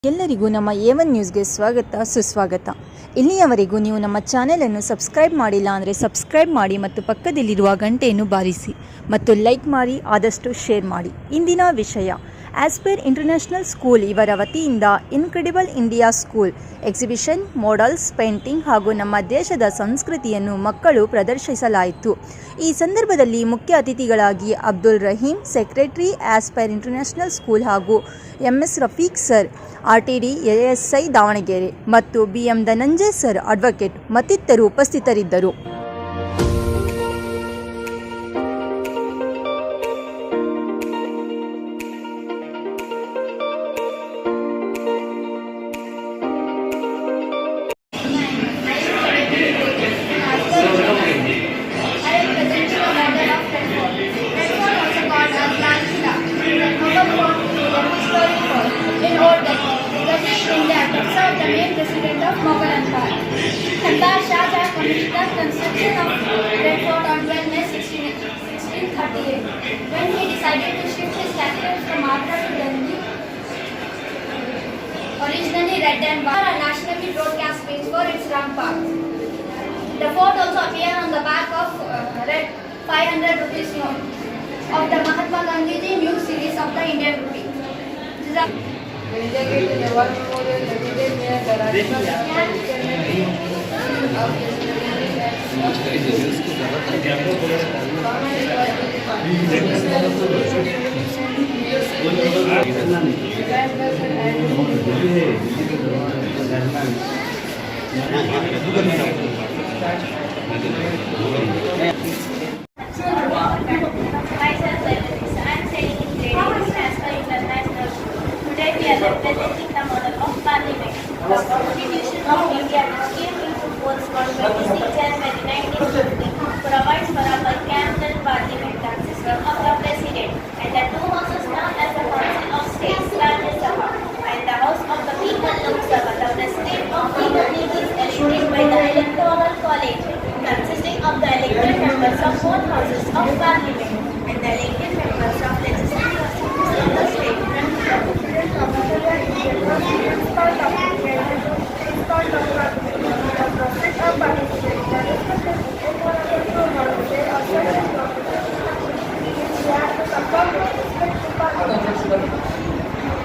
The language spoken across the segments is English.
ಎಲ್ಲರಿಗೂ ನಮ್ಮ A1 ನ್ಯೂಸ್ಗೆ ಸ್ವಾಗತ ಸುಸ್ವಾಗತ. ಇಲ್ಲಿಯವರೆಗೂ ನೀವು ನಮ್ಮ ಚಾನೆಲನ್ನು ಸಬ್ಸ್ಕ್ರೈಬ್ ಮಾಡಿಲ್ಲ ಅಂದರೆ ಸಬ್ಸ್ಕ್ರೈಬ್ ಮಾಡಿ ಮತ್ತು ಪಕ್ಕದಲ್ಲಿರುವ ಗಂಟೆಯನ್ನು ಬಾರಿಸಿ ಮತ್ತು ಲೈಕ್ ಮಾಡಿ, ಆದಷ್ಟು ಶೇರ್ ಮಾಡಿ. ಇಂದಿನ ವಿಷಯ ಆಸ್ಪೈರ್ ಇಂಟರ್ನ್ಯಾಷನಲ್ ಸ್ಕೂಲ್ ಇವರ ವತಿಯಿಂದ incredible India school exhibition, models, painting ಹಾಗೂ ನಮ್ಮ ದೇಶದ ಸಂಸ್ಕೃತಿಯನ್ನು ಮಕ್ಕಳು ಪ್ರದರ್ಶಿಸಲಾಯಿತು. ಈ ಸಂದರ್ಭದಲ್ಲಿ ಮುಖ್ಯ ಅತಿಥಿಗಳಾಗಿ Abdul Rahim, secretary aspire international school ಹಾಗೂ MS Rafiq sir, RTD ASI Davanagere ಮತ್ತು BM ಧನಂಜಯ್ ಸರ್ ಅಡ್ವೊಕೇಟ್ ಮತ್ತಿತರರು ಉಪಸ್ಥಿತರಿದ್ದರು. Sardar Shah Jahan commissioned the construction of Red Fort on 12 May 1638 when he decided to shift his capital from Agra to Delhi. Originally red and white, are nationally broadcast page for its ramparts. The fort also appeared on the back of red 500 rupees note of the Mahatma Gandhi new series of the Indian rupee. War Memorial located near the Rajasthan representing the model of Parliament. The Constitution of India, which came into force on 26 January 1950, provides for a bicameral parliamentary system of the President and the two houses known as the Council of States, Rajya Sabha, and the House of the People, Lok Sabha. The President of the Republic is elected by the Electoral College, consisting of the elected members of both houses of Parliament and the elected members of legislative assemblies of the state.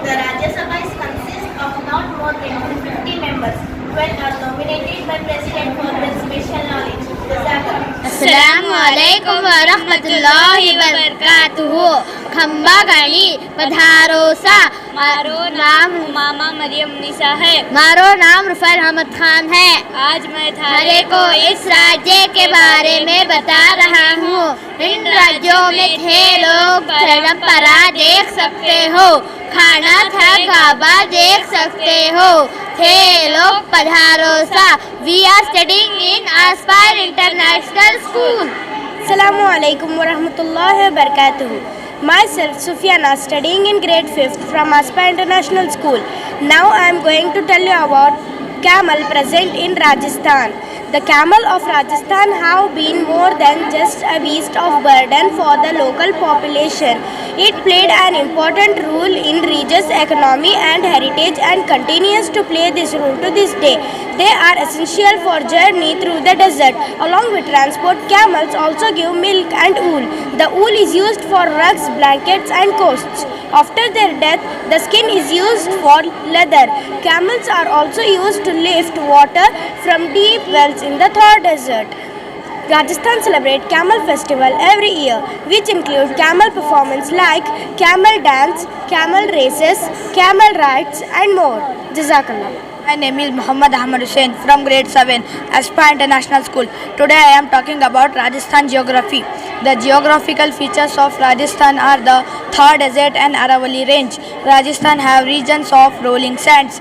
The Rajya Sabha consists of not more than 50 members. 12 are nominated by President for their special knowledge. अस्सलामुअलैकुम वरहमतुल्लाहि वबरकातुहू। खंबा गाड़ी पधारो सा। मारो नाम मामा मरियम निसा है। मारो नाम रुफैल अहमद खान है। आज मैं थारे को इस राज्य के बारे में बता रहा हूँ। इन राज्यों में थे लोग परंपरा देख सकते हो, खाना था काबा देख सकते हो, थे लोग पधारो सा। We are studying in Aspire International School. Assalamualaikum warahmatullahi wabarakatuh. Myself Sufyana, studying in grade 5th from Aspire International School. Now I am going to tell you about camel present in Rajasthan. The camel of Rajasthan have been more than just a beast of burden for the local population. It played an important role in region's economy and heritage and continues to play this role to this day. They are essential for journey through the desert. Along with transport, camels also give milk and wool. The wool is used for rugs, blankets and coats. After their death, the skin is used for leather. Camels are also used to lift water from deep wells in the Thar Desert. Rajasthan celebrates Camel Festival every year, which includes camel performance like camel dance, camel races, camel rides and more. Jazakallah. My name is Muhammad Ahmad Hussain from grade 7, Aspire International School. Today I am talking about Rajasthan geography. The geographical features of Rajasthan are the Thar Desert and Aravalli Range. Rajasthan have regions of rolling sands,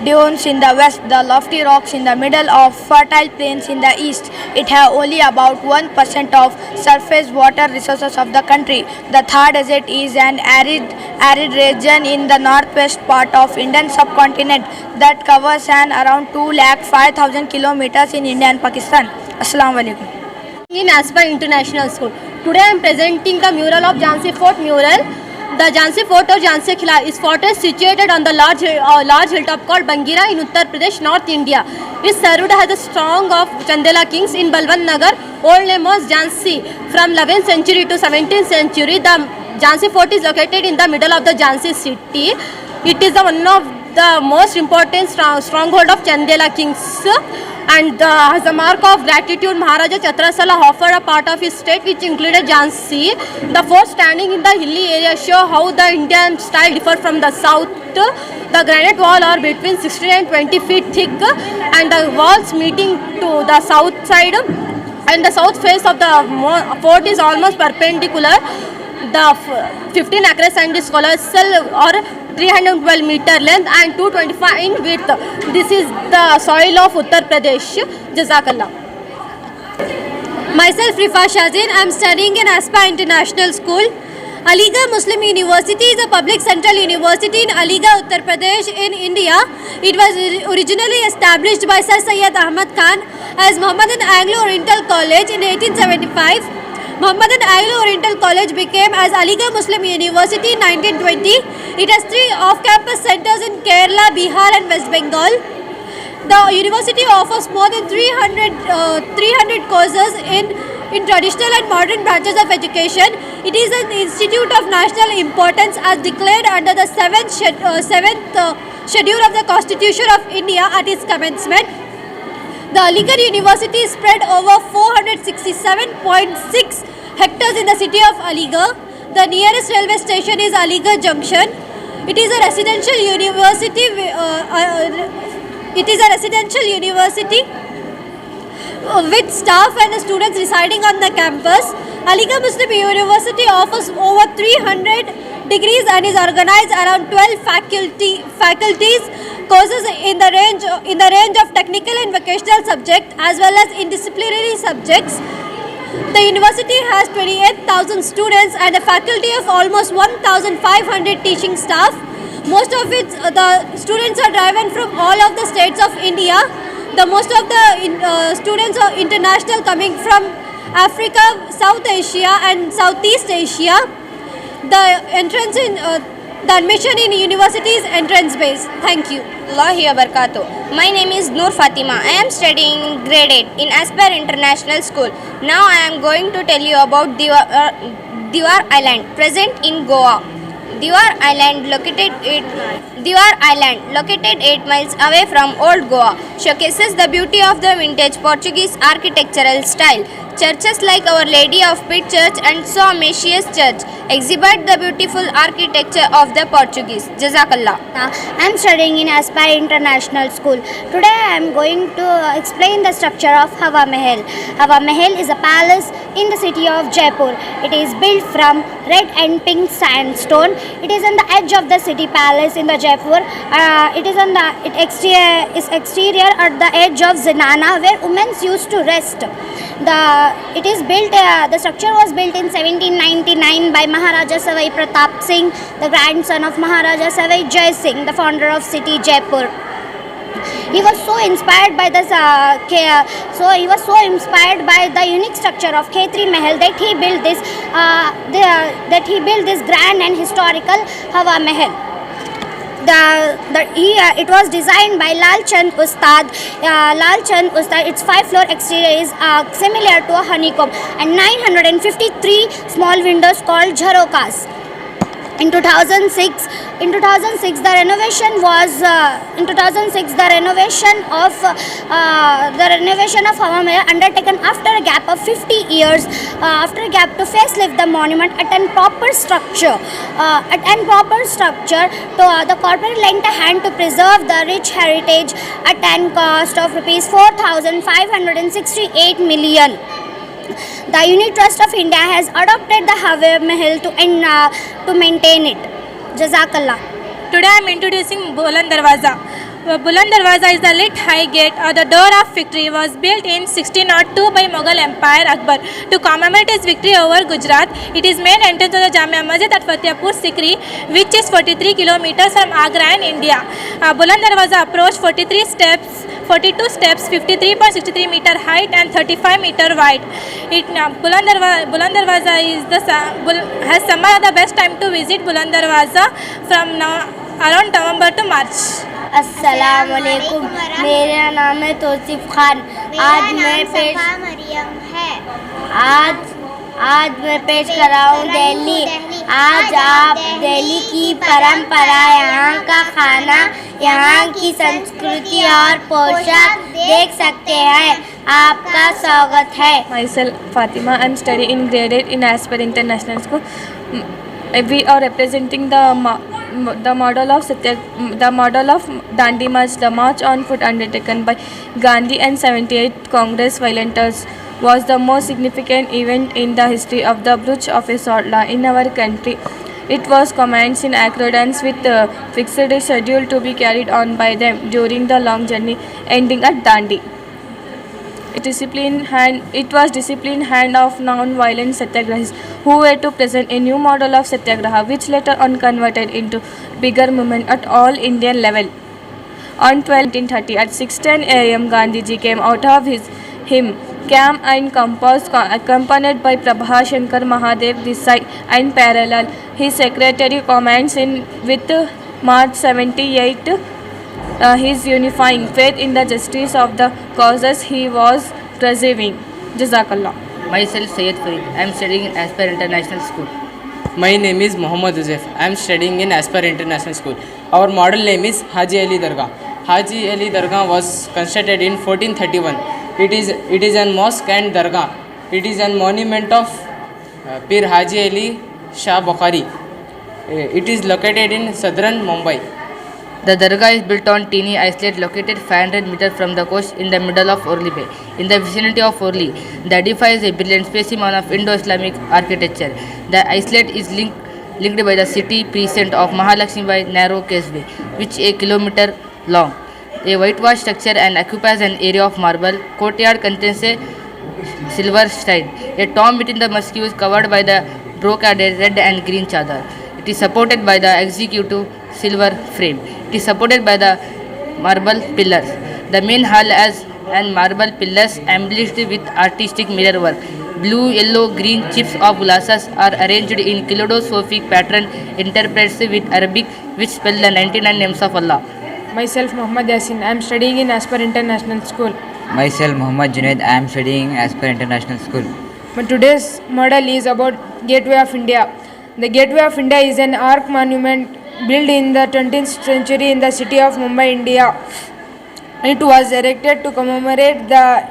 dunes in the west, the lofty rocks in the middle of fertile plains in the east. It have only about 1% of surface water resources of the country. The Thar Desert is an arid region in the northwest part of Indian subcontinent that covers an around 2,05,000 kilometers in India and Pakistan. Assalamu alaikum. in Aspire International School. Today I am presenting the mural of Jhansi Fort mural. The Jhansi Fort or Jhansi Kila is fort is situated on the large hilltop called Bangira in Uttar Pradesh, North India. It served as the strong of Chandela kings in Balwant Nagar, old name was Jhansi. From 11th century to 17th century, the Jhansi Fort is located in the middle of the Jhansi city. It is one of the most important stronghold of Chandela kings. And as a mark of gratitude, Maharaja Chhatrasala offered a part of his state which included Jhansi. The fort standing in the hilly area show how the Indian style differed from the south. The granite wall are between 16 and 20 feet thick, and the walls meeting to the south side and the south face of the fort is almost perpendicular. The 15 acres and is colossal or 312 meter length and 225 in width. This is the soil of Uttar Pradesh. Jazakallah. Myself Rifa Shazin. I am studying in Aspa International School. Aligarh Muslim University is a public central university in Aligarh, Uttar Pradesh in India. It was originally established by Sir Syed Ahmad Khan as Mohammedan Anglo-Oriental College in 1875. Mohammedan Anglo-Oriental College became as Aligarh Muslim University in 1920. It has 3 off-campus centers in Kerala, Bihar and West Bengal. The university offers more than 300 courses in traditional and modern branches of education. It is an institute of national importance as declared under the 7th schedule of the Constitution of India at its commencement. The Aligarh University is spread over 467.6 hectares in the city of Aligarh. The nearest railway station is Aligarh Junction. It is a residential university. With staff and students residing on the campus. Aligarh Muslim University offers over 300 degrees and is organized around 12 faculties courses in the range of technical and vocational subjects as well as interdisciplinary subjects. The university has 28,000 students and a faculty of almost 1,500 teaching staff. Most of the students are driven from all of the states of India. The most of the students are international, coming from Africa, South Asia and Southeast Asia. The admission in university is entrance based. Thank you. Allahi wa barakatuh. My name is Noor Fatima. I am studying grade 8 in Aspire International School. Now I am going to tell you about Diwar Island, present in Goa. Diwar Island, located 8 miles away from Old Goa, showcases the beauty of the vintage Portuguese architectural style. Churches like Our Lady of Pitt Church and So Amicius Church exhibit the beautiful architecture of the Portuguese. Jazakallah. I am studying in Aspire International School. Today I am going to explain the structure of Hawa Mahal. Hawa Mahal is a palace in the city of Jaipur. It is built from red and pink sandstone. It is on the edge of the city palace in the Jaipur. It is on the exterior at the edge of Zenana, where women used to rest. The structure was built in 1799 by Maharaja Savai Pratap Singh, the grandson of Maharaja Savai Jai Singh, the founder of city Jaipur. He was so inspired by the unique structure of Khetri Mahal that he built this grand and historical Hawa Mahal. It was designed by Lal Chand Ustad. Its 5-floor exterior is similar to a honeycomb and 953 small windows called jharokas. In 2006, the renovation of Hawa Mahal undertaken after a gap of 50 years, to facelift the monument at an proper structure. The corporate lent a hand to preserve the rich heritage at an cost of rupees 4,568 million. The Unit Trust of India has adopted the Hawa Mahal to maintain it. Jazakallah. Today I am introducing Buland Darwaza. Buland Darwaza is the lit high gate or the door of victory. Was built in 1602 by Mughal Empire Akbar to commemorate his victory over Gujarat. It is main entrance to the Jamia Masjid at Fatehpur Sikri, which is 43 kilometers from Agra in India. Buland Darwaza approach 43 steps 42 steps, 53.63 meter height and 35 meter wide. Buland Darwaza has summer the best time to visit Buland Darwaza from now around November to March. अस्सलाम वालेकुम, मेरा नाम है तौसीफ खान। आज मैं पेश कर रहा हूँ दिल्ली। आज आप दिल्ली की परंपरा, यहाँ का खाना, यहाँ की संस्कृति और पोशाक देख सकते हैं। आपका स्वागत है। Myself Fatima, I am studying in grade 8 in Asper International School. We are representing the model of Dandi March. The march on foot undertaken by Gandhi and 78 Congress volunteers was the most significant event in the history of the Bhuj of Saltla in our country. It was commenced in accordance with the fixed schedule to be carried on by them during the long journey ending at Dandi. It was disciplined hand of non-violent satyagrahis who were to present a new model of satyagraha, which later on converted into bigger movement at all Indian level. On 1930 at 6:10 a.m. Gandhiji came out of his hymn Camp and Compass, accompanied by Prabha Shankar Mahadev Desai, and parallel his secretary comments in with March 78. His unifying faith in the justice of the causes he was preserving. Jazakallah. Myself Syed Farid. I am studying in Asper International School. My name is Mohammad Uzef. I am studying in Asper International School. Our model name is Haji Ali Dargah. Haji Ali Dargah was constructed in 1431. It is a mosque and dargah. It is a monument of Pir Haji Ali Shah Bukhari. It is located in southern Mumbai. The dargah is built on teeny islet located 500 meters from the coast in the middle of Orly Bay. In the vicinity of Orly, the edifice is a brilliant specimen of Indo-Islamic architecture. The islet is linked by the city precinct of Mahalakshmi by narrow causeway, which is a kilometer long. A whitewashed structure and occupies an area of marble. Courtyard contains a silver shrine. A tomb between the mosque is covered by the brocaded red and green chadar. It is supported by the executive silver frame. It is supported by the marble pillars. The main hall has and marble pillars embellished with artistic mirror work. Blue, yellow, green chips of glasses are arranged in kaleidoscopic pattern interpreted with Arabic, which spell the 99 names of Allah. Myself Muhammad Yasin. I am studying in Asper International School. Myself Muhammad Junaid. I am studying in Asper International School. Today's model is about Gateway of India. The Gateway of India is an arch monument built in the 20th century in the city of Mumbai, India. It was erected to commemorate the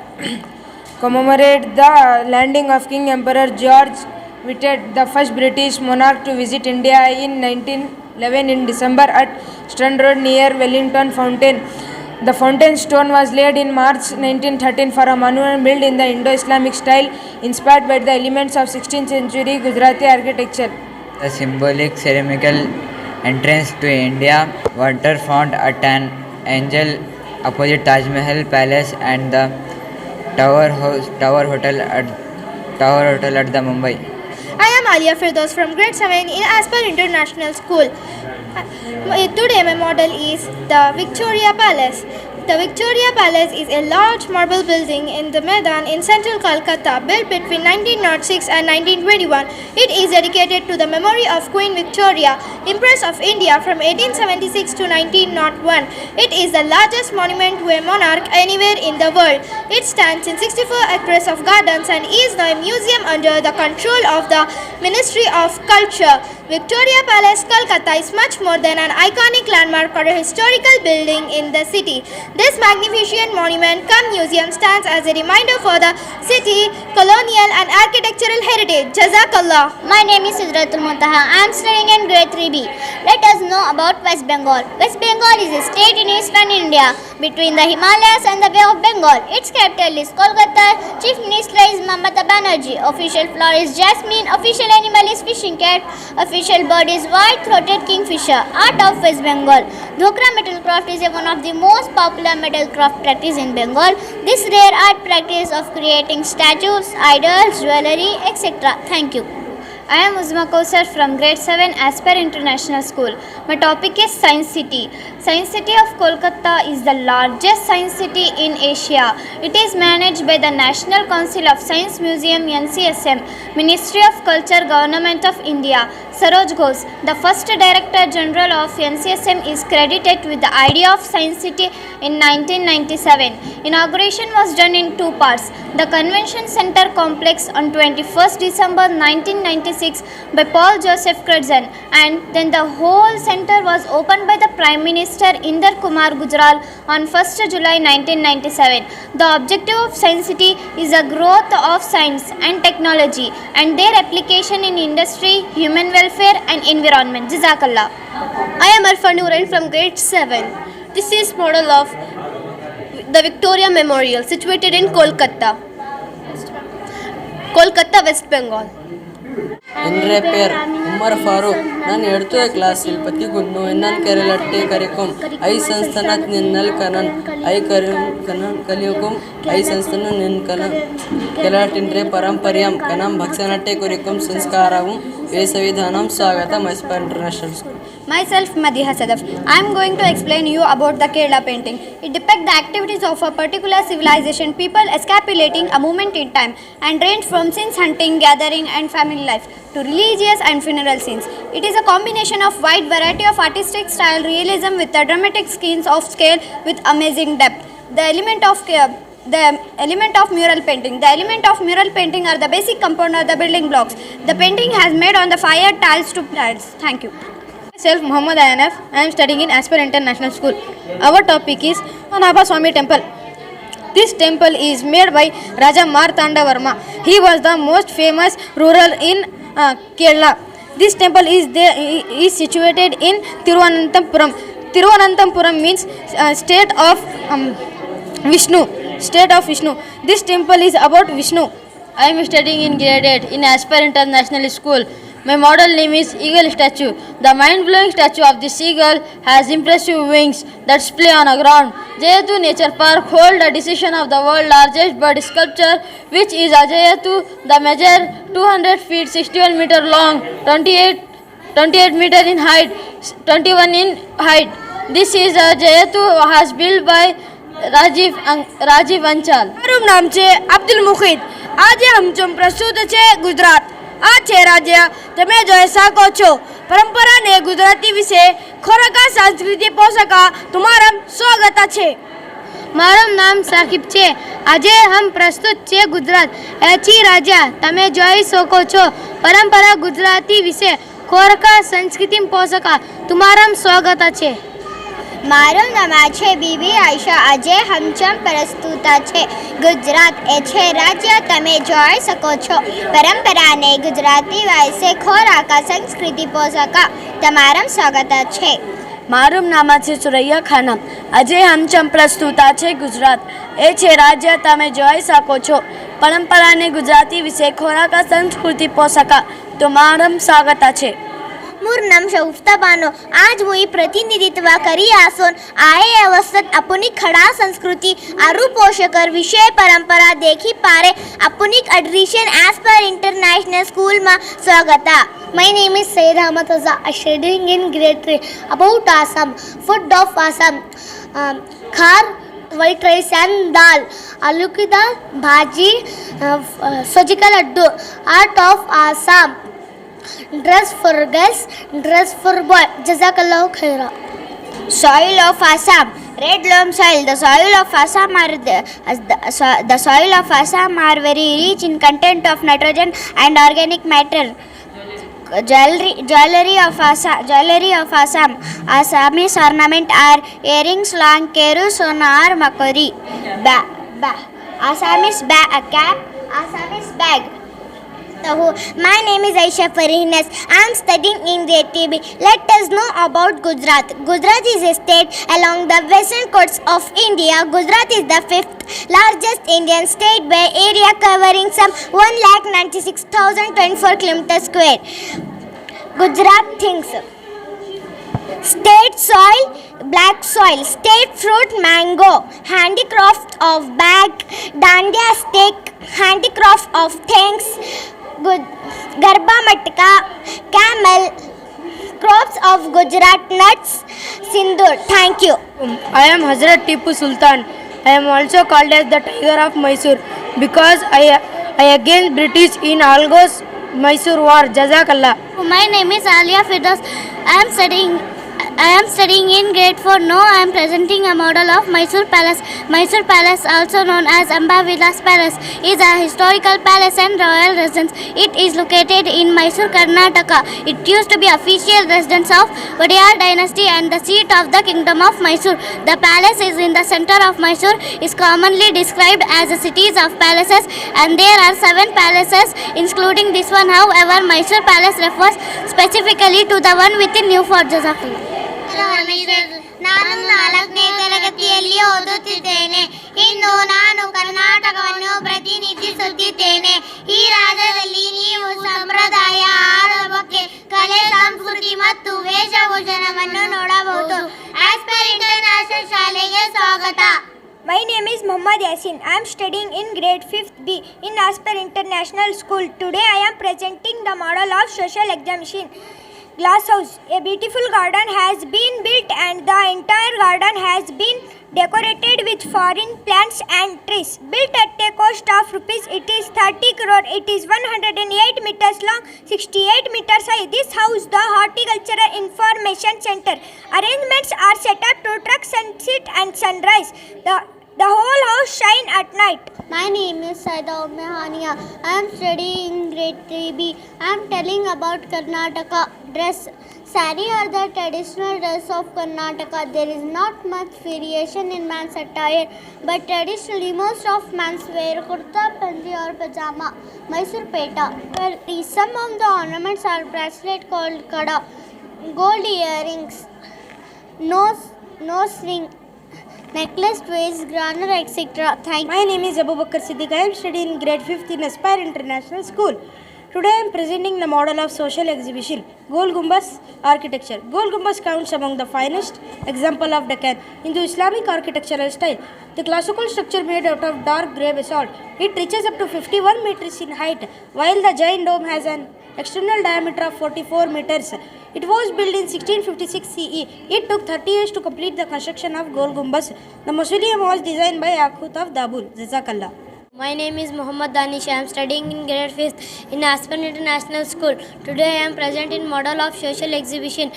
landing of King Emperor George Whitted, the first British monarch to visit India in 1911 in December at Strand Road near Wellington Fountain. The fountain stone was laid in March 1913 for a monument built in the Indo-Islamic style, inspired by the elements of 16th century Gujarati architecture. The symbolic ceremonial entrance to India water font at an angle opposite Taj Mahal Palace and the Tower Hotel at the Mumbai. I am Alia Firdaus from grade 7 in Asper International School. Today my model is the Victoria Palace. The Victoria Palace is a large marble building in the Maidan in central Calcutta, built between 1906 and 1921. It is dedicated to the memory of Queen Victoria, Empress of India from 1876 to 1901. It is the largest monument to a monarch anywhere in the world. It stands in 64 acres of gardens and is now a museum under the control of the Ministry of Culture. Victoria Palace, Calcutta is much more than an iconic landmark or a historical building in the city. This magnificent monument cum museum stands as a reminder for the city, colonial and architectural heritage. Jazakallah. My name is Sidratul Muntaha. I am studying in grade 3B. Let us know about West Bengal. West Bengal is a state in eastern India between the Himalayas and the Bay of Bengal. Its capital is Kolkata. Chief Minister is Mamata Banerjee. Official flower is jasmine. Official animal is fishing cat. Official bird is white-throated kingfisher. Art of West Bengal. Dhokra metal craft is one of the most popular metal craft practice in Bengal. This rare art practice of creating statues, idols, jewellery, etc. Thank you. I am Uzma Kausar from grade 7 Aspire International School. My topic is Science City. Science City of Kolkata is the largest science city in Asia. It is managed by the National Council of Science Museum NCSM, Ministry of Culture, Government of India. Saroj Ghosh, the first Director General of NCSM, is credited with the idea of Science City in 1997. Inauguration was done in two parts. The Convention Center complex on 21st December 1996 by Paul Joseph Curzon, and then the whole center was opened by the Prime Minister Inder Kumar Gujral on 1st July 1997. The objective of Science City is the growth of science and technology and their application in industry, human welfare and environment. Jazakallah. I am Arfan Nourain from grade 7. This is model of the Victoria Memorial situated in Kolkata, West Bengal. എൻ്റെ പേര് ഉമ്മർ ഫാറൂഖ്. ഞാൻ എടുത്ത ക്ലാസ്സിൽ പത്തിക്കുന്നു എന്നാൽ കേരളത്തെ കറിക്കും I സംസ്ഥാനത്ത് നിന്നാൽ കനൻ I കനൻ കലിയക്കും I സംസ്ഥാനം നിൽക്കണം കേരളത്തിൻ്റെ പാരമ്പര്യം കനം ഭക്ഷണത്തെ കുറിക്കും സംസ്കാരവും വേഷവിധാനം സ്വാഗതം Aspire International School. Myself Madiha Sadaf. I am going to explain you about the Kerala painting. It depicts the activities of a particular civilization, people escapulating a moment in time, and range from scenes hunting, gathering and family life to religious and funeral scenes. It is a combination of wide variety of artistic style realism with the dramatic scenes of scale with amazing depth. The element of mural painting. The element of mural painting are the basic component of the building blocks. The painting has made on the fire tiles to tiles. Thank you. Myself Muhammad Ayanaf. I am studying in Aspire International School. Our topic is Padmanabha Swami Temple. This temple is made by Raja Martanda Varma. He was the most famous ruler in Kerala. This temple is situated in Thiruvananthapuram. Thiruvananthapuram means state of Vishnu. State of Vishnu. This temple is about Vishnu. I am studying in grade 8 in Aspire International School. My model name is Eagle Statue. The mind-blowing statue of this eagle has impressive wings that splay on the ground. Jayatu Nature Park holds the decision of the world's largest bird sculpture, which is a Jayatu. The measure 200 feet 61 meter long, 28 meter in height, 21 in height. This is a Jayatu has built by Rajiv અંચાલ. મારું નામ છે અબ્દુલ મુખીદ. આજે હમચમ પ્રસ્તુત છે ગુજરાત. આ છે રાજ્ય. તમે જોઈ શકો છો પરંપરાને ગુજરાતી વિશે ખોરાકા સંસ્કૃતિ પોષકા તમારા સ્વાગત છે. મારું નામ સાકિબ છે. આજે હમ પ્રસ્તુત છે ગુજરાત. એથી રાજા તમે જોઈ શકો છો પરંપરા ગુજરાતી વિશે ખોરાકા સંસ્કૃતિ પોષકા તમારા સ્વાગત છે. મારું નામ છે બીબી આયશા. આજે હમચમ પ્રસ્તુત છે ગુજરાત એ છે રાજ્ય. તમે જોઈ શકો છો પરંપરાને ગુજરાતી વિશે ખોરાક સંસ્કૃતિ પોષકા તમારા સ્વાગત છે. મારું નામ છે સુરૈયા ખાનમ. આજે હમચમ પ્રસ્તુતા છે ગુજરાત એ છે રાજ્ય. તમે જોઈ શકો છો પરંપરાને ગુજરાતી વિશે ખોરાક સંસ્કૃતિ પોષકા તમારા સ્વાગત છે. मोर नाम शगुफ्ता बानो. आज मुई प्रतिनिधित्व करी आसोन आए अवस्थत अपनी खड़ा संस्कृति आरु पोषकर विषय परंपरा देखी पारे अपनी एडमिशन एस्पायर इंटरनेशनल स्कूल में स्वागता. My name is Sayyid Ahmad Azza. I studying in grade 3 about Assam. Food of Assam. Khar, white rice and dal. Aloo ki dal, bhaji, surgical laddu. Art of Assam. Dress for girls, dress for boys. Jazakallahu khaira. Soil of Assam. Red loam soil. The soil of Assam are very rich in content of nitrogen and organic matter. Jewelry of Assam. Assamese ornament are earrings, long keru, sonar, makori. Assamese cap. Assamese bag. My name is Aisha Farihnas. I am studying in grade 3B. Let us know about Gujarat. Gujarat is a state along the western coast of India. Gujarat is the 5th largest Indian state by area, covering some 1,96,024 kilometers square. Gujarat things. State soil, black soil. State fruit, mango. Handicraft of bag, dandiya stick. Handicraft of things, Garba Matka, camel, crops of Gujarat, nuts, sindoor. Thank you. I am Hazrat Tipu Sultan. I am also called as the Tiger of Mysore because I against British in Algos Mysore War. Jazakallah. My name is Alia Firdaus. I am studying in grade 4. Now I am presenting a model of Mysore Palace. Mysore Palace, also known as Amba Vilas Palace, is a historical palace and royal residence. It is located in Mysore, Karnataka. It used to be official residence of Wadiyar dynasty and the seat of the kingdom of Mysore. The palace is in the center of Mysore, is commonly described as a cities of palaces, and there are 7 palaces including this one. However, Mysore Palace refers specifically to the one within New Fort. Jazakallah. ನಾನು 4ನೇ ತರಗತಿಯಲ್ಲಿ ಓದುತ್ತಿದ್ದೇನೆ. ಇಂದು ನಾನು ಕರ್ನಾಟಕವನ್ನು ಪ್ರತಿನಿಧಿಸುತ್ತಿದ್ದೇನೆ. ಈ ರಾಜ್ಯದಲ್ಲಿ ನೀವು ಸಂಪ್ರದಾಯ, ಆಹಾರ ಬಗ್ಗೆ, ಕಲೆ, ಸಂಸ್ಕೃತಿ ಮತ್ತು ವೇಷಭೂಷಣವನ್ನು ನೋಡಬಹುದು. ಆಸ್ಪರ್ ಇಂಟರ್ನ್ಯಾಷನಲ್ ಶಾಲೆಗೆ ಸ್ವಾಗತ. My name is Muhammad Yasin. I am studying in grade 5th B in Asper International School. Today I am presenting the model of social exhibition. Glass house. A beautiful garden has been built and the entire garden has been decorated with foreign plants and trees. Built at a cost of rupees, it is 30 crore. It is 108 meters long, 68 meters high. This house, the Horticultural Information Center. Arrangements are set up to track sunset and sunrise. The whole house shine at night. My name is Saida Mehania. I am studying in grade 3B. I am telling about Karnataka dress. Sari are the traditional dress of Karnataka. There is not much variation in man's attire, but traditionally most of men's wear kurta, panji or pajama. Mysore Peta. Some of the ornaments are bracelet called kada, gold earrings, nose ring, necklace, waist, garner, etc. My name is Abu Bakr Siddiq. I am studying in grade 5th in Aspire International School. Today I am presenting the model of social exhibition, Gol Gumbaz architecture. Gol Gumbaz counts among the finest example of Deccan in the Islamic architectural style. The classical structure made out of dark grey basalt. It reaches up to 51 meters in height, while the giant dome has an external diameter of 44 meters. It was built in 1656 CE. It took 30 years to complete the construction of Gol Gumbaz. The mausoleum was designed by Yaqut of Dabul. Jazakallah. My name is Muhammad Danish. I am studying in grade 5th in Aspen International School. Today I am present in model of social exhibition,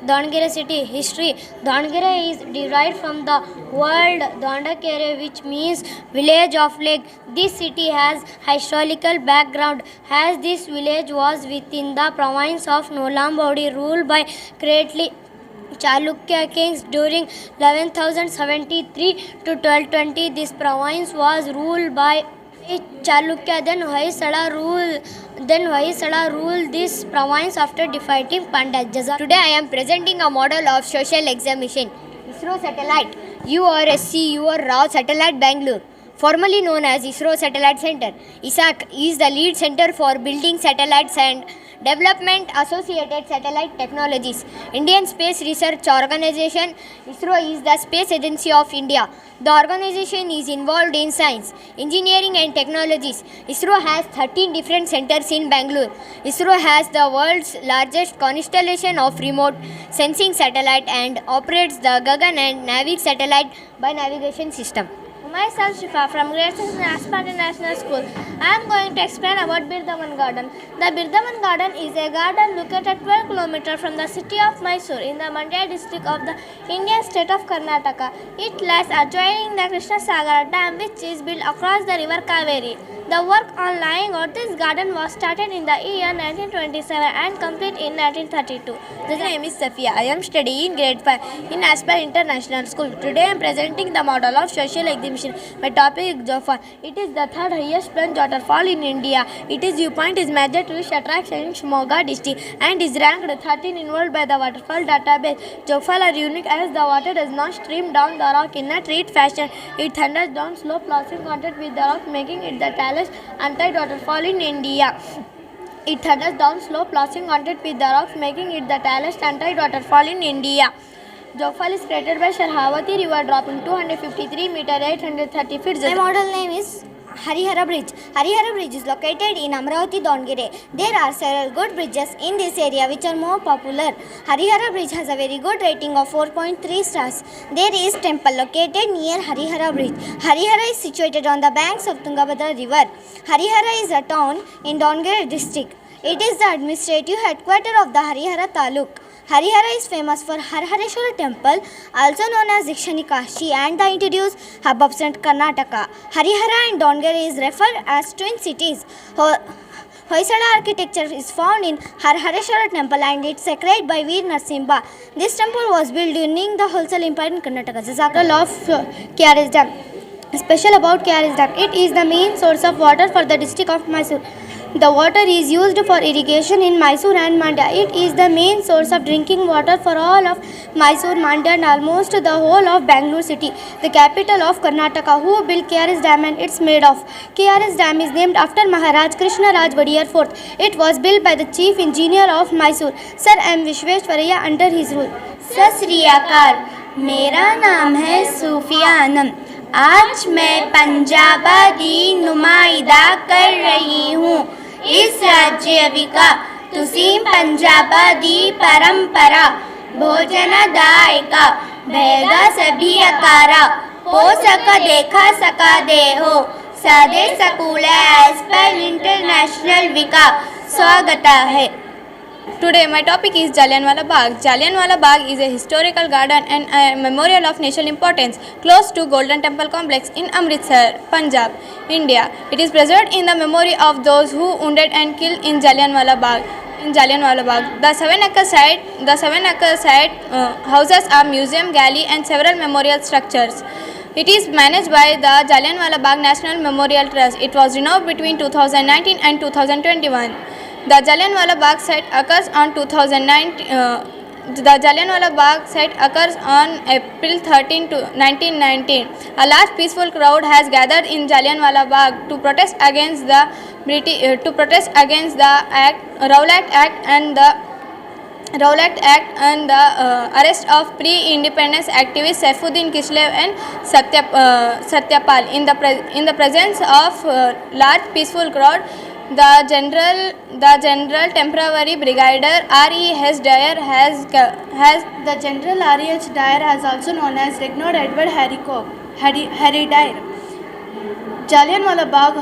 Davangere city history. Davangere is derived from the word Dandakere, which means village of lake. This city has historical background, as this village was within the province of Nolambodi, ruled by greatly Chalukya kings during 1173 to 1220. This province was ruled by Chalukya. Then Hoysala ruled this province after defeating Pandya. Today I am presenting a model of social exhibition. ISRO satellite URSC Rao Satellite Bangalore, formerly known as ISRO Satellite Center. ISAC is the lead center for building satellites and development associated satellite technologies. Indian Space Research Organization, ISRO, is the space agency of India. The organization is involved in science, engineering and technologies. ISRO has 13 different centers in Bangalore. ISRO has the world's largest constellation of remote sensing satellite and operates the Gagan and Navig satellite by navigation system. Myself Shifa from grade 6 in Asper International School. I am going to explain about Birdaman Garden. The Birdaman Garden is a garden located 12 km from the city of Mysore in the Mandya district of the Indian state of Karnataka. It lies adjoining the Krishna Sagar Dam, which is built across the river Kaveri. The work on laying out this garden was started in the year 1927 and complete in 1932. My name is Safia. I am studying in grade 5 in Asper International School. Today I am presenting the model of social exhibition. My topic is Joffa. It is the third highest plunge waterfall in India. Its viewpoint is major tourist attraction in Shimoga district and is ranked 13 in world by the waterfall database. Joffa are unique as the water does not stream down the rock in a treat fashion. It thunders down slope, losing contact with the rock, making it the tallest untied waterfall in India. It thunders down slope, losing contact with the rocks, making it the tallest untied waterfall in India. Joffa is created by Sharhavati river dropping 253 meter 830 feet. My model name is Harihara Bridge. Harihara Bridge is located in Amravati, Davangere. There are several good bridges in this area which are more popular. Harihara Bridge has a very good rating of 4.3 stars. There is temple located near Harihara Bridge. Harihara is situated on the banks of Tungabhadra River. Harihara is a town in Davangere district. It is the administrative headquarters of the Harihara Taluk. Harihara is famous for Harhareshwara temple, also known as Dikshani Kashi, and the introduced hub of Karnataka. Harihara and Davangere is referred as twin cities. Hoysala architecture is found in Harhareshwara temple and it's sacred by Veer Narasimha. This temple was built during the Hoysala Empire in Karnataka. Jazakallah of KRS Dam. Special about KRS Dam. It is the main source of water for the district of Mysore. The water is used for irrigation in Mysore and Mandya. It is the main source of drinking water for all of Mysore, Mandya and almost the whole of Bangalore city, the capital of Karnataka. Who built KRS Dam and it's made of? KRS Dam is named after Maharaj Krishna Raj Wadiyar IV. It was built by the chief engineer of Mysore, Sir M. Vishweshwaraya, under his rule. सत श्री अकाल, मेरा नाम है सूफिया अनम। आज मैं पंजाबादी नुमाइंदा कर रही हूँ। इस राज्य का तुसीं पंजाबादी परंपरा भोजनदायका भेदा सभी अकारा हो सका देखा सका दे हो सादे स्कूल एज पर इंटरनेशनल विका स्वागत है। Today my topic is Jallianwala Bagh. Jallianwala Bagh is a historical garden and a memorial of national importance close to Golden Temple Complex in Amritsar, Punjab, India. It is preserved in the memory of those who wounded and killed in Jallianwala Bagh. The 7-acre site houses a museum, gallery and several memorial structures. It is managed by the Jallianwala Bagh National Memorial Trust. It was renovated between 2019 and 2021. The Jallianwala Bagh site occurs on April 13, 1919. A large peaceful crowd has gathered in Jallianwala Bagh to protest against the Rowlatt Act and the arrest of pre-independence activists Saifuddin Kishlev and Satyapal. In the presence of large peaceful crowd, the General Temporary Brigadier R.E.H. Dyer has The General R.E.H. Dyer, has also known as Reginald Edward Harry Dyer. Jallianwala Bagh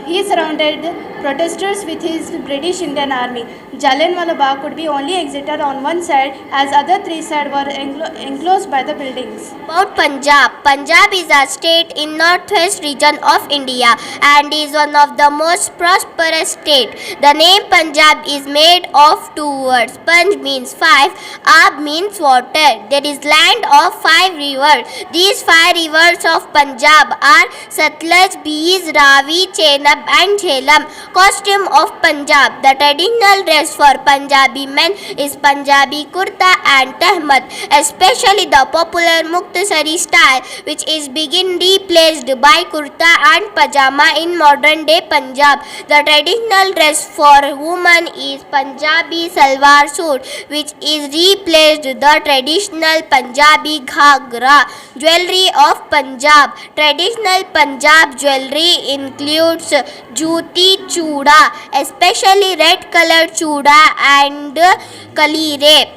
he surrounded protesters with his British Indian Army. Jallianwala Bagh could be only exited on one side as other three sides were enclosed by the buildings. About Punjab. Punjab is a state in northwest region of India and is one of the most prosperous states. The name Punjab is made of two words. Panj means 5, Ab means water. There is land of 5 rivers. These 5 rivers of Punjab are Satluj, Beas, Ravi, Chenab and Jhelum. Costume of Punjab. The traditional dress for Punjabi men is Punjabi kurta and tahmat, especially the popular Muktasari style, which is being replaced by kurta and pajama in modern day Punjab. The traditional dress for women is Punjabi salwar suit, which is replaced the traditional Punjabi ghagra. Jewelry of Punjab. Traditional Punjab jewelry includes juti, chuda, especially red colored chuda and kalire.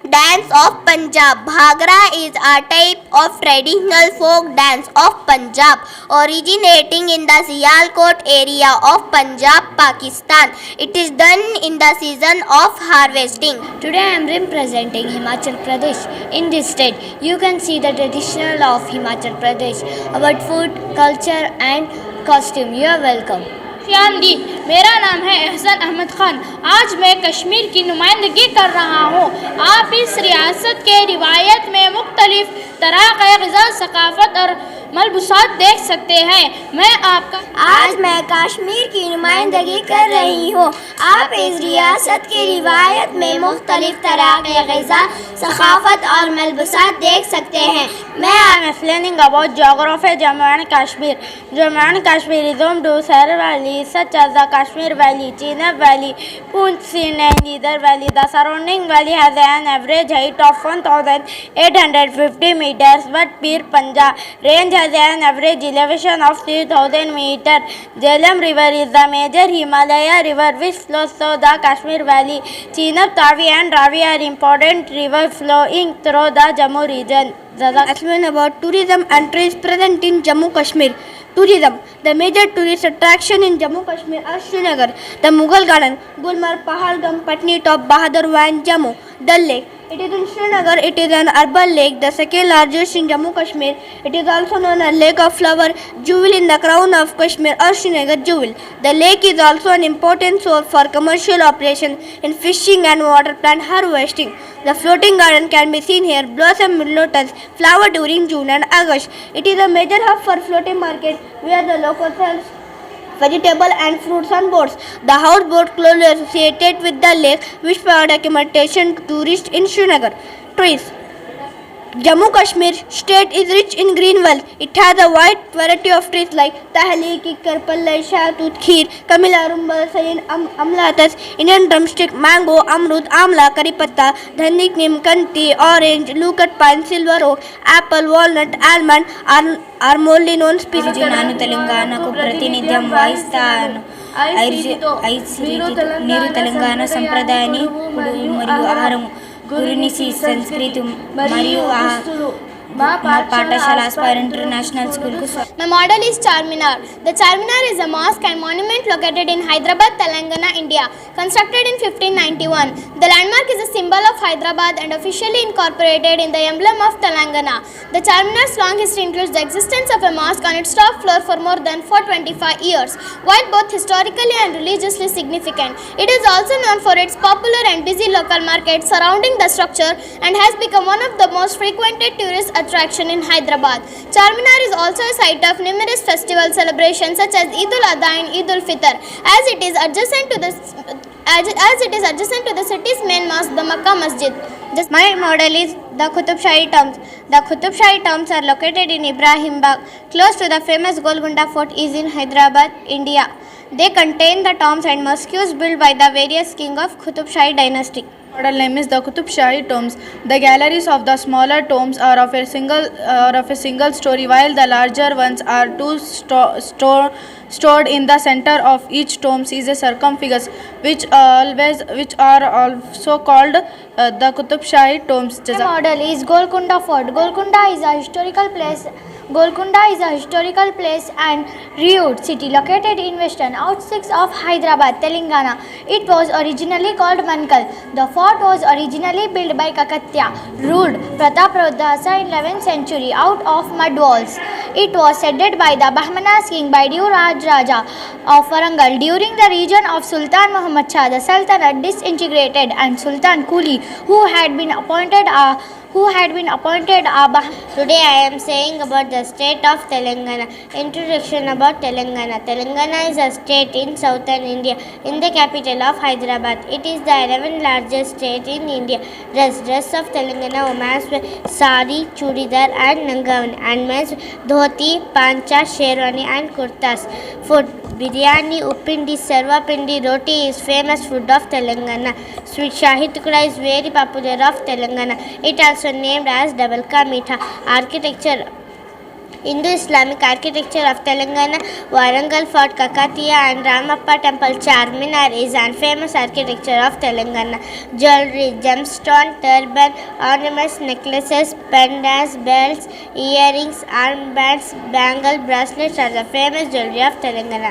Dance of Punjab. Bhangra is a type of traditional folk dance of Punjab originating in the Sialkot area of Punjab, Pakistan. It is done in the season of harvesting. Today I am representing Himachal Pradesh. In this state, you can see the traditional of Himachal Pradesh about food, culture and costume. You are welcome. दी मेरा नाम है एहसन अहमद ख़ान। आज मैं कश्मीर की नुमाइंदगी कर रहा हूँ। आप इस रियासत के रिवायत में मुख्तलिफ तरह के ग़िज़ा, सकाफ़त और मलबूसात देख सकते हैं। आज मैं कश्मीर की नुमाइंदगी कर रही हूँ। आप इस रियासत की रिवायत में मुख्तलिफ तरह के ग़िज़ा, सकाफ़त और मलबूसात देख सकते हैं। I am explaining about geography of Jammu and Kashmir. Jammu and Kashmir is home to several valleys such as the Kashmir Valley, Chenab Valley, Poonch, Sindh and Idar Valley. The surrounding valley has an average height of 1,850 meters, but Pir Panjab range has an average elevation of 3,000 meters. Jhelum River is the major Himalaya river which flows through the Kashmir Valley. Chenab, Tavi and Ravi are important rivers flowing through the Jammu region. Explain about tourism and trees present in Jammu Kashmir. Tourism. The major tourist attraction in Jammu Kashmir are Srinagar, the Mughal Garden, Gulmarg, Pahalgam, Patni Top, Bahadurgarh and Jammu. Dal Lake. It is in Srinagar. It is an urban lake, the second largest in Jammu Kashmir. It is also known as Lake of Flower, jewel in the crown of Kashmir or Srinagar jewel. The lake is also an important source for commercial operations in fishing and water plant harvesting. The floating garden can be seen here. Blossom lotus flower during June and August. It is a major hub for floating market where the local sells vegetable and fruits on boats. The houseboat closely associated with the lake which provide accommodation to tourists in Srinagar. Trees. Jammu Kashmir state is rich in green wealth. It has a wide variety of trees like tahli, kikar, pallai, shahtut, kheer, kamila, rumbal, sayin, amlatas, Indian drumstick, mango, amrut, amla, karipatta, dhanik, neem, kanti, orange, lukat pine, silver oak, apple, walnut, almond are mostly known species. నేను తెలంగాణకు ప్రాతినిధ్యం వహిస్తాను. నీరు తెలంగాణ సంప్రదాయాన్ని మరియు ఆహారము గురించి సంస్కృతి మరియు మా పాఠశాల ఆస్పైర్ ఇంటర్నేషనల్ స్కూల్కు. My model is Charminar. The Charminar is a mosque and monument located in Hyderabad, Telangana, India. Constructed in 1591. The landmark is a symbol of Hyderabad and officially incorporated in the emblem of Telangana. The Charminar's long history includes the existence of a mosque on its top floor for more than 425 years. While both historically and religiously significant, it is also known for its popular and busy local market surrounding the structure and has become one of the most frequented tourist attraction in Hyderabad. Charminar is also a site of numerous festival celebrations such as Eid al-Adha and Eid al-Fitr. As it is adjacent to the city's main mosque, the Makkah Masjid. My model is the Qutub Shahi tombs. The Qutub Shahi tombs are located in Ibrahim Bagh, close to the famous Golconda Fort is in Hyderabad, India. They contain the tombs and mosques built by the various kings of Qutub Shahi dynasty. Model name is the Qutub Shahi tombs. The galleries of the smaller tombs are of a single story, while the larger ones are stored in the center of each tomb is a sarcophagus, which are also called the Qutub Shahi tombs. The model is Golconda Fort. Golconda is a historical place and revered city located in western outskirts of Hyderabad, Telangana. It was originally called Mankal. The fort was originally built by Kakatiya, ruled Prataparudasa in 11th century out of mud walls. It was headed by the Bahmanas king Baidiuraj Raja of Warangal. During the region of Sultan Muhammad Shah, the Sultanate disintegrated and Sultan Quli, who had been appointed Today I am saying about the state of Telangana. Introduction about Telangana. Telangana is a state in southern India, in the capital of Hyderabad. It is the 11th largest state in India. Dress of Telangana women wear sari, chudidar and nangavani, and men's dhoti, pancha, sherwani and kurtas. Food. Biryani, uppindi, sarvapindi, roti is famous food of Telangana. Sweet Shahi Tukda is very popular of Telangana. It also named as double ka meetha. Architecture. Indo-Islamic architecture of Telangana, Warangal Fort, Kakatiya and Ramappa Temple. Charminar is an famous architecture of Telangana. Jewelry, gemstone, turban, ornaments, necklaces, pendants, belts, earrings, armbands, bangle, bracelets are the famous jewelry of Telangana.